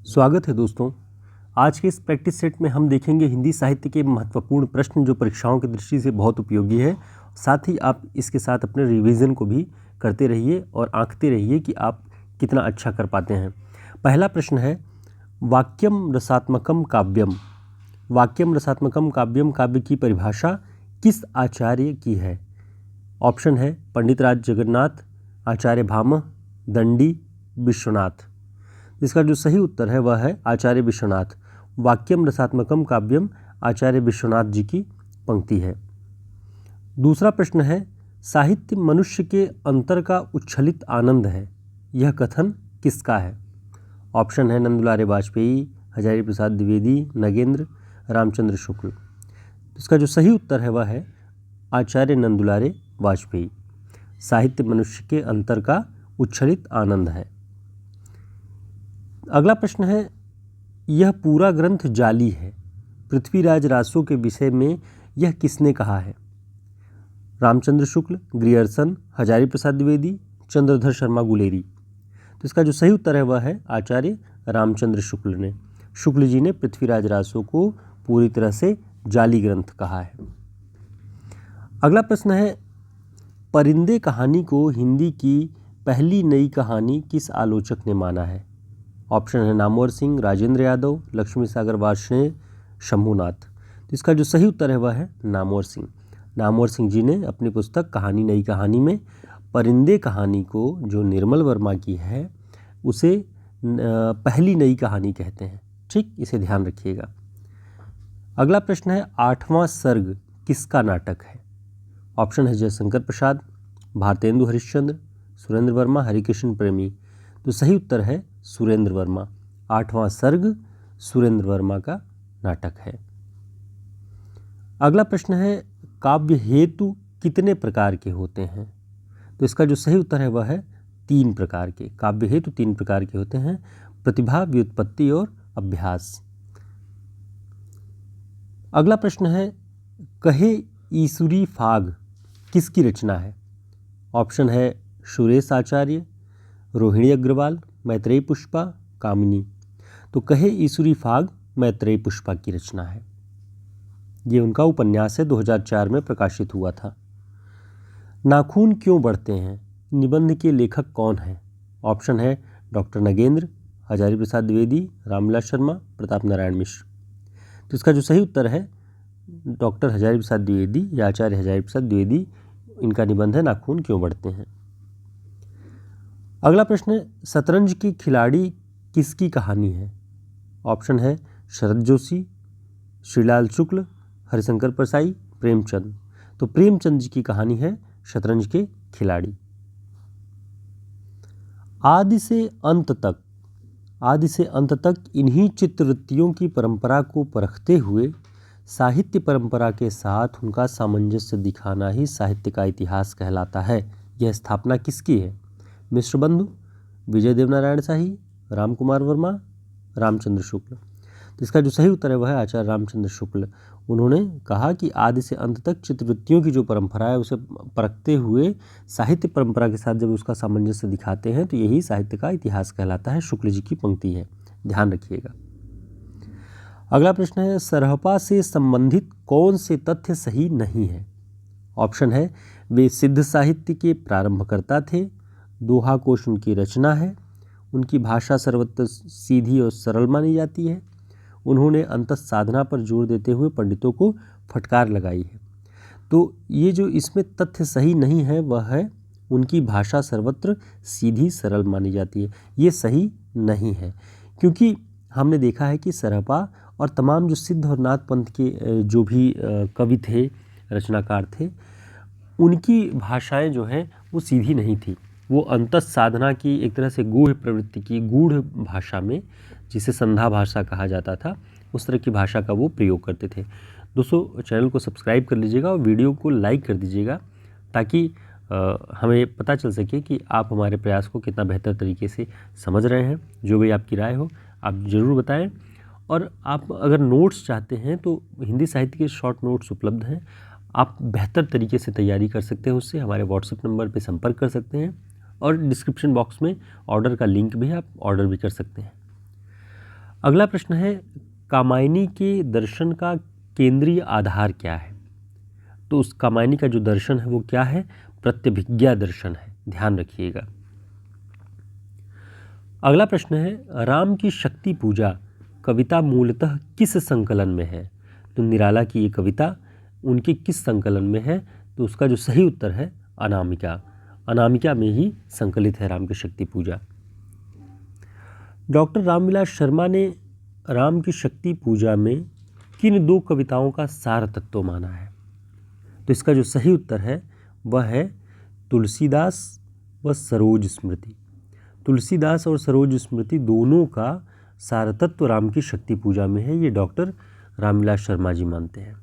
स्वागत है दोस्तों। आज के इस प्रैक्टिस सेट में हम देखेंगे हिंदी साहित्य के महत्वपूर्ण प्रश्न जो परीक्षाओं की दृष्टि से बहुत उपयोगी है। साथ ही आप इसके साथ अपने रिवीजन को भी करते रहिए और आंकते रहिए कि आप कितना अच्छा कर पाते हैं। पहला प्रश्न है, वाक्यम रसात्मकम काव्यम। वाक्यम रसात्मकम काव्यम काव्य की परिभाषा किस आचार्य की है? ऑप्शन है पंडित राज जगन्नाथ, आचार्य भामह, दंडी, विश्वनाथ। इसका जो सही उत्तर है वह है आचार्य विश्वनाथ। वाक्यम रसात्मकम काव्यम आचार्य विश्वनाथ जी की पंक्ति है। दूसरा प्रश्न है, साहित्य मनुष्य के अंतर का उच्छलित आनंद है, यह कथन किसका है? ऑप्शन है नंदुलारे वाजपेयी, हजारी प्रसाद द्विवेदी, नगेंद्र, रामचंद्र शुक्ल। इसका जो सही उत्तर है वह है आचार्य नंदुलारे वाजपेयी। साहित्य मनुष्य के अंतर का उच्छलित आनंद है। अगला प्रश्न है, यह पूरा ग्रंथ जाली है, पृथ्वीराज रासो के विषय में यह किसने कहा है? रामचंद्र शुक्ल, ग्रियर्सन, हजारी प्रसाद द्विवेदी, चंद्रधर शर्मा गुलेरी। तो इसका जो सही उत्तर है वह है आचार्य रामचंद्र शुक्ल ने। शुक्ल जी ने पृथ्वीराज रासो को पूरी तरह से जाली ग्रंथ कहा है। अगला प्रश्न है, परिंदे कहानी को हिंदी की पहली नई कहानी किस आलोचक ने माना है? ऑप्शन है नामवर सिंह, राजेंद्र यादव, लक्ष्मी सागर वार्ष्णेय, शंभुनाथ। तो इसका जो सही उत्तर है वह है नामवर सिंह। नामवर सिंह जी ने अपनी पुस्तक कहानी नई कहानी में परिंदे कहानी को, जो निर्मल वर्मा की है, उसे पहली नई कहानी कहते हैं। ठीक, इसे ध्यान रखिएगा। अगला प्रश्न है, 8वां सर्ग किसका नाटक है? ऑप्शन है जयशंकर प्रसाद, भारतेंदु हरिश्चंद्र, सुरेंद्र वर्मा, हरिकृष्ण प्रेमी। तो सही उत्तर है सुरेंद्र वर्मा। 8वां सर्ग सुरेंद्र वर्मा का नाटक है। अगला प्रश्न है, काव्य हेतु कितने प्रकार के होते हैं? तो इसका जो सही उत्तर है वह है 3 प्रकार के। काव्य हेतु 3 प्रकार के होते हैं, प्रतिभा, व्युत्पत्ति और अभ्यास। अगला प्रश्न है, कहे ईसुरी फाग किसकी रचना है? ऑप्शन है सुरेश आचार्य, रोहिणी अग्रवाल, मैत्रेयी पुष्पा, कामिनी। तो कहे ईसुरी फाग मैत्रेयी पुष्पा की रचना है। ये उनका उपन्यास है, 2004 में प्रकाशित हुआ था। नाखून क्यों बढ़ते हैं निबंध के लेखक कौन हैं? ऑप्शन है डॉक्टर नगेंद्र, हजारी प्रसाद द्विवेदी, रामविलास शर्मा, प्रताप नारायण मिश्र। तो इसका जो सही उत्तर है डॉक्टर हजारी प्रसाद द्विवेदी या आचार्य हजारी प्रसाद द्विवेदी, इनका निबंध है नाखून क्यों बढ़ते हैं। अगला प्रश्न है, शतरंज की खिलाड़ी किसकी कहानी है? ऑप्शन है शरद जोशी, श्रीलाल शुक्ल, हरिशंकर परसाई, प्रेमचंद। तो प्रेमचंद जी की कहानी है शतरंज के खिलाड़ी। आदि से अंत तक इन्हीं चित्रवृत्तियों की परंपरा को परखते हुए साहित्य परंपरा के साथ उनका सामंजस्य दिखाना ही साहित्य का इतिहास कहलाता है। यह स्थापना किसकी है? मिश्र बंधु, विजय देवनारायण शाही, रामकुमार वर्मा, रामचंद्र शुक्ल। तो इसका जो सही उत्तर है वह है आचार्य रामचंद्र शुक्ल। उन्होंने कहा कि आदि से अंत तक चित्रवृत्तियों की जो परंपरा है उसे परखते हुए साहित्य परंपरा के साथ जब उसका सामंजस्य दिखाते हैं तो यही साहित्य का इतिहास कहलाता है। शुक्ल जी की पंक्ति है, ध्यान रखिएगा। अगला प्रश्न है, सरहपा से संबंधित कौन से तथ्य सही नहीं है? ऑप्शन है वे सिद्ध साहित्य के प्रारंभकर्ता थे, दोहा कोश उनकी रचना है, उनकी भाषा सर्वत्र सीधी और सरल मानी जाती है, उन्होंने अंतः साधना पर जोर देते हुए पंडितों को फटकार लगाई है। तो ये जो इसमें तथ्य सही नहीं है वह है उनकी भाषा सर्वत्र सीधी सरल मानी जाती है। ये सही नहीं है, क्योंकि हमने देखा है कि सरहपा और तमाम जो सिद्ध और नाथ पंथ के जो भी कवि थे, रचनाकार थे, उनकी भाषाएं जो हैं वो सीधी नहीं थी। वो अंतः साधना की एक तरह से गूढ़ प्रवृत्ति की गूढ़ भाषा में, जिसे संध्या भाषा कहा जाता था, उस तरह की भाषा का वो प्रयोग करते थे। दोस्तों, चैनल को सब्सक्राइब कर लीजिएगा और वीडियो को लाइक कर दीजिएगा ताकि हमें पता चल सके कि आप हमारे प्रयास को कितना बेहतर तरीके से समझ रहे हैं। जो भी आपकी राय हो आप ज़रूर बताएं। और आप अगर नोट्स चाहते हैं तो हिंदी साहित्य के शॉर्ट नोट्स उपलब्ध हैं, आप बेहतर तरीके से तैयारी कर सकते हैं। उससे हमारे व्हाट्सएप नंबर पर संपर्क कर सकते हैं और डिस्क्रिप्शन बॉक्स में ऑर्डर का लिंक भी है, आप ऑर्डर भी कर सकते हैं। अगला प्रश्न है, कामायनी के दर्शन का केंद्रीय आधार क्या है? तो उस कामायनी का जो दर्शन है वो क्या है? प्रत्यभिज्ञा दर्शन है, ध्यान रखिएगा। अगला प्रश्न है, राम की शक्ति पूजा कविता मूलतः किस संकलन में है? तो निराला की ये कविता उनके किस संकलन में है? तो उसका जो सही उत्तर है अनामिका। अनामिका में ही संकलित है राम की शक्ति पूजा। डॉक्टर रामविलास शर्मा ने राम की शक्ति पूजा में किन दो कविताओं का सार तत्व माना है? तो इसका जो सही उत्तर है वह है तुलसीदास व सरोज स्मृति। तुलसीदास और सरोज स्मृति दोनों का सारतत्व राम की शक्ति पूजा में है, ये डॉक्टर रामविलास शर्मा जी मानते हैं।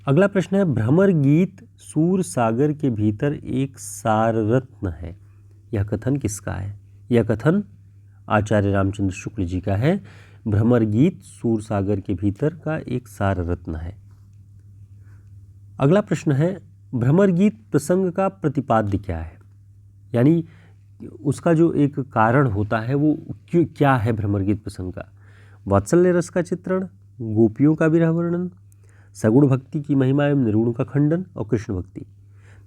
अगला प्रश्न है, भ्रमर गीत सूर सागर के भीतर एक सार रत्न है, यह कथन किसका है? यह कथन आचार्य रामचंद्र शुक्ल जी का है। भ्रमर गीत सूर सागर के भीतर का एक सार रत्न है। अगला प्रश्न है, भ्रमर गीत प्रसंग का प्रतिपाद्य क्या है? यानी उसका जो एक कारण होता है वो क्या है भ्रमर गीत प्रसंग का? वात्सल्य रस का चित्रण, गोपियों का विरह वर्णन, सगुण भक्ति की महिमा एवं निर्गुण का खंडन और कृष्ण भक्ति।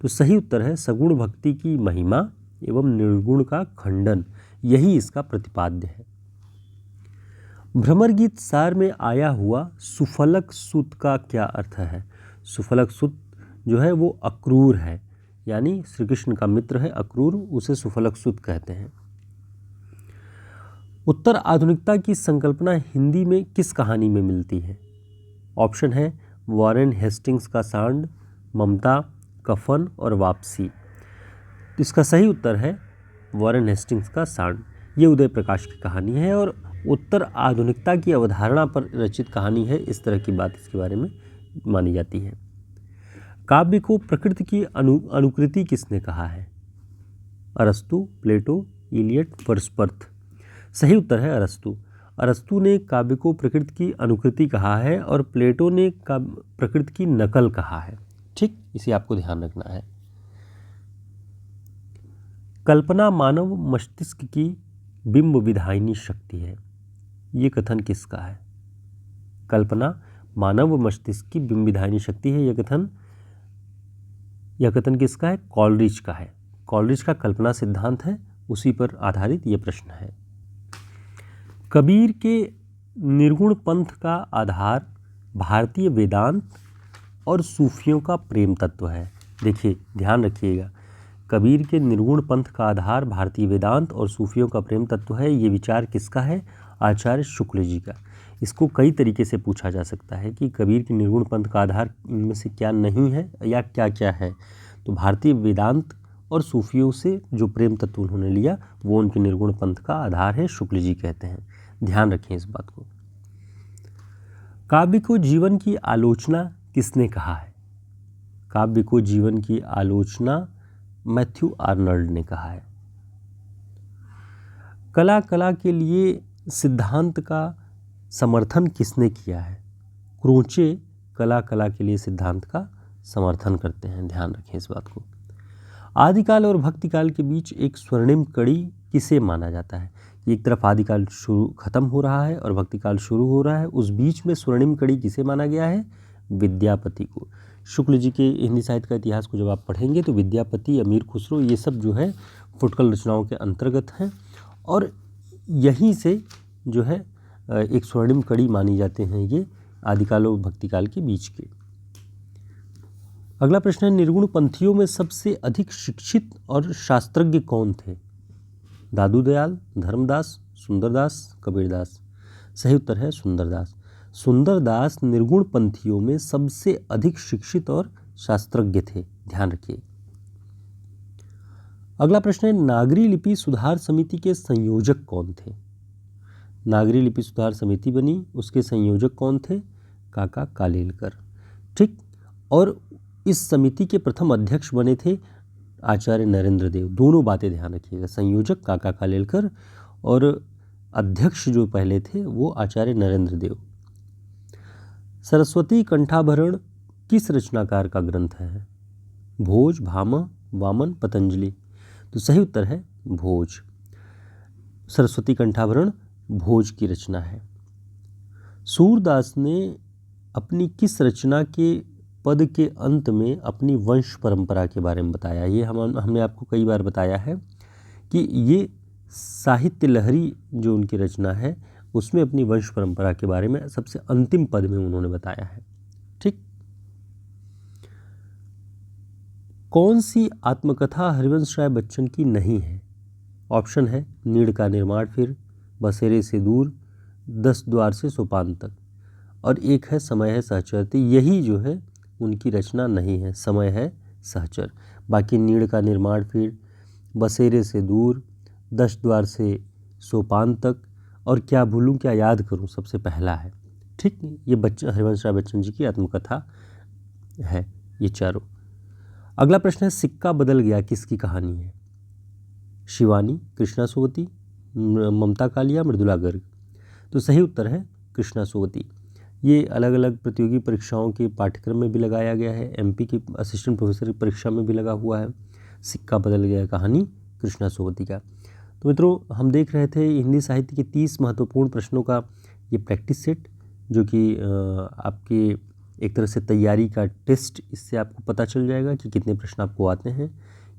तो सही उत्तर है सगुण भक्ति की महिमा एवं निर्गुण का खंडन, यही इसका प्रतिपाद्य है। भ्रमर गीत सार में आया हुआ सुफलक सुत का क्या अर्थ है? सुफलक सुत जो है वो अक्रूर है, यानी श्री कृष्ण का मित्र है अक्रूर, उसे सुफलक सुत कहते हैं। उत्तर आधुनिकता की संकल्पना हिंदी में किस कहानी में मिलती है? ऑप्शन है वॉरेन हेस्टिंग्स का सांड, ममता, कफन और वापसी। तो इसका सही उत्तर है वॉरेन हेस्टिंग्स का सांड। ये उदय प्रकाश की कहानी है और उत्तर आधुनिकता की अवधारणा पर रचित कहानी है, इस तरह की बात इसके बारे में मानी जाती है। काव्य को प्रकृति की अनुकृति किसने कहा है? अरस्तु, प्लेटो, इलियट, वर्dsworth। सही उत्तर है अरस्तु। अरस्तु ने काव्य को प्रकृति की अनुकृति कहा है और प्लेटो ने प्रकृति की नकल कहा है। ठीक, इसे आपको ध्यान रखना है। कल्पना मानव मस्तिष्क की बिंब विधायिनी शक्ति है, ये कथन किसका है? कल्पना मानव मस्तिष्क की बिंब विधायिनी शक्ति है, यह कथन किसका है? कॉलरिज का है। कॉलरिज का कल्पना सिद्धांत है, उसी पर आधारित यह प्रश्न है। कबीर के निर्गुण पंथ का आधार भारतीय वेदांत और सूफियों का प्रेम तत्व है। देखिए ध्यान रखिएगा, कबीर के निर्गुण पंथ का आधार भारतीय वेदांत और सूफियों का प्रेम तत्व है, ये विचार किसका है? आचार्य शुक्ल जी का। इसको कई तरीके से पूछा जा सकता है कि कबीर के निर्गुण पंथ का आधार इनमें से क्या नहीं है या क्या क्या है। तो भारतीय वेदांत और सूफियों से जो प्रेम तत्व उन्होंने लिया वो उनके निर्गुण पंथ का आधार है, शुक्ल जी कहते हैं। ध्यान रखें इस बात को। काव्य को जीवन की आलोचना किसने कहा है? काव्य को जीवन की आलोचना मैथ्यू आर्नल्ड ने कहा है। कला के लिए सिद्धांत का समर्थन किसने किया है? क्रोचे कला के लिए सिद्धांत का समर्थन करते हैं, ध्यान रखें इस बात को। आदिकाल और भक्तिकाल के बीच एक स्वर्णिम कड़ी किसे माना जाता है? एक तरफ आदिकाल शुरू खत्म हो रहा है और भक्तिकाल शुरू हो रहा है, उस बीच में स्वर्णिम कड़ी किसे माना गया है? विद्यापति को। शुक्ल जी के हिंदी साहित्य का इतिहास को जब आप पढ़ेंगे तो विद्यापति, अमीर खुसरो, ये सब जो है फुटकल रचनाओं के अंतर्गत हैं और यहीं से जो है एक स्वर्णिम कड़ी मानी जाते हैं ये आदिकाल और भक्तिकाल के बीच के। अगला प्रश्न है, निर्गुण पंथियों में सबसे अधिक शिक्षित और शास्त्रज्ञ कौन थे? दादू दयाल, धर्मदास, सुंदरदास, कबीरदास। सही उत्तर है सुंदरदास। सुंदरदास निर्गुण पंथियों में सबसे अधिक शिक्षित और शास्त्रज्ञ थे, ध्यान रखिए। अगला प्रश्न है, नागरी लिपि सुधार समिति के संयोजक कौन थे? नागरी लिपि सुधार समिति बनी, उसके संयोजक कौन थे? काका कालेलकर। ठीक, और इस समिति के प्रथम अध्यक्ष बने थे आचार्य नरेंद्र देव। दोनों बातें ध्यान रखिएगा, संयोजक काका कालेलकर और अध्यक्ष जो पहले थे वो आचार्य नरेंद्र देव। सरस्वती कंठाभरण किस रचनाकार का ग्रंथ है? भोज, भामह, वामन, पतंजलि। तो सही उत्तर है भोज। सरस्वती कंठाभरण भोज की रचना है। सूरदास ने अपनी किस रचना के पद के अंत में अपनी वंश परंपरा के बारे में बताया? ये हमने आपको कई बार बताया है कि ये साहित्य लहरी जो उनकी रचना है उसमें अपनी वंश परंपरा के बारे में सबसे अंतिम पद में उन्होंने बताया है। ठीक। कौन सी आत्मकथा हरिवंश राय बच्चन की नहीं है? ऑप्शन है नीड़ का निर्माण फिर, बसेरे से दूर, 10 द्वार से सोपान तक, और एक है समय है सहचर। तो यही जो है उनकी रचना नहीं है, समय है सहचर। बाकी नीड़ का निर्माण फिर, बसेरे से दूर, 10 द्वार से सोपान तक और क्या भूलूं क्या याद करूं सबसे पहला है। ठीक, ये हरिवंश राय बच्चन जी की आत्मकथा है ये चारों। अगला प्रश्न है सिक्का बदल गया किसकी कहानी है? शिवानी, कृष्णा सोवती, ममता कालिया, मृदुला गर्ग। तो सही उत्तर है कृष्णा सोवती। ये अलग अलग प्रतियोगी परीक्षाओं के पाठ्यक्रम में भी लगाया गया है, एमपी की असिस्टेंट प्रोफेसर की परीक्षा में भी लगा हुआ है। सिक्का बदल गया कहानी कृष्णा सोवती का। तो मित्रों, हम देख रहे थे हिंदी साहित्य के 30 महत्वपूर्ण प्रश्नों का ये प्रैक्टिस सेट, जो कि आपके एक तरह से तैयारी का टेस्ट। इससे आपको पता चल जाएगा कि कितने प्रश्न आपको आते हैं,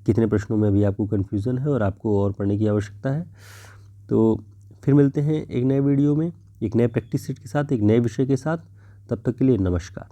कितने प्रश्नों में अभी आपको कन्फ्यूज़न है और आपको और पढ़ने की आवश्यकता है। तो फिर मिलते हैं एक नए वीडियो में, एक नए प्रैक्टिस सेट के साथ, एक नए विषय के साथ। तब तक के लिए नमस्कार।